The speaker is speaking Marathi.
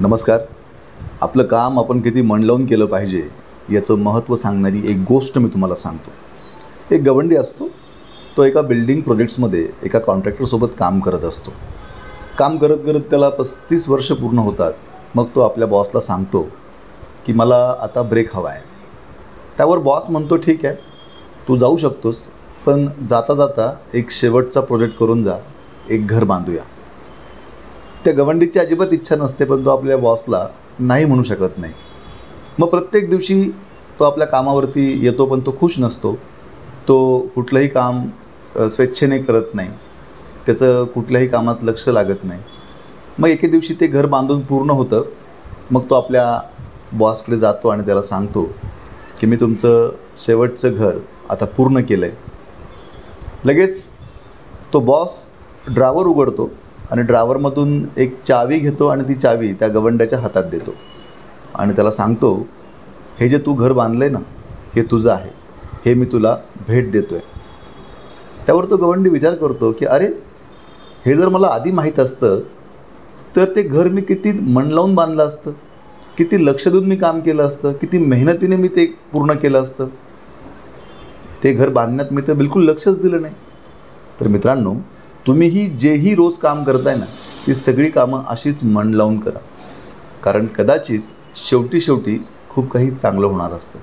नमस्कार. आपलं काम आपण किती मन लावून केलं पाहिजे याचं महत्त्व सांगणारी एक गोष्ट मी तुम्हाला सांगतो. एक गवंडी असतो. तो एका बिल्डिंग प्रोजेक्ट्समध्ये एका कॉन्ट्रॅक्टरसोबत काम करत असतो. काम करत करत त्याला 35 वर्ष पूर्ण होतात. मग तो आपल्या बॉसला सांगतो की मला आता ब्रेक हवा आहे. त्यावर बॉस म्हणतो ठीक आहे, तू जाऊ शकतोस, पण जाता जाता एक शेवटचा प्रोजेक्ट करून जा, एक घर बांधूया. त्या गवंडीची अजिबात इच्छा नसते, पण तो आपल्या बॉसला नाही म्हणू शकत नाही. मग प्रत्येक दिवशी तो आपल्या कामावरती येतो, पण तो खुश नसतो. तो कुठलंही काम स्वेच्छेने करत नाही. त्याचं कुठल्याही कामात लक्ष लागत नाही. मग एके दिवशी ते घर बांधून पूर्ण होतं. मग तो आपल्या बॉसकडे जातो आणि त्याला सांगतो की मी तुमचं शेवटचं घर आता पूर्ण केलं आहे. लगेच तो बॉस ड्रॉवर उघडतो आणि ड्रॉवरमधून एक चावी घेतो आणि ती चावी त्या गवंड्याच्या हातात देतो आणि त्याला सांगतो, हे जे तू घर बांधलं आहे ना, हे तुझं आहे, हे मी तुला भेट देतो आहे. त्यावर तो गवंडी विचार करतो की अरे, हे जर मला आधी माहीत असतं तर ते घर मी किती मन लावून बांधलं असतं, किती लक्ष देऊन मी काम केलं असतं, किती मेहनतीने मी ते पूर्ण केलं असतं. ते घर बांधण्यात मी तर बिलकुल लक्षच दिलं नाही. तर मित्रांनो, तुम्हीही जेही रोज काम करताय ना, ती सगळी कामं अशीच मन लावून करा, कारण कदाचित शेवटी खूप काही चांगलं होणार असतं.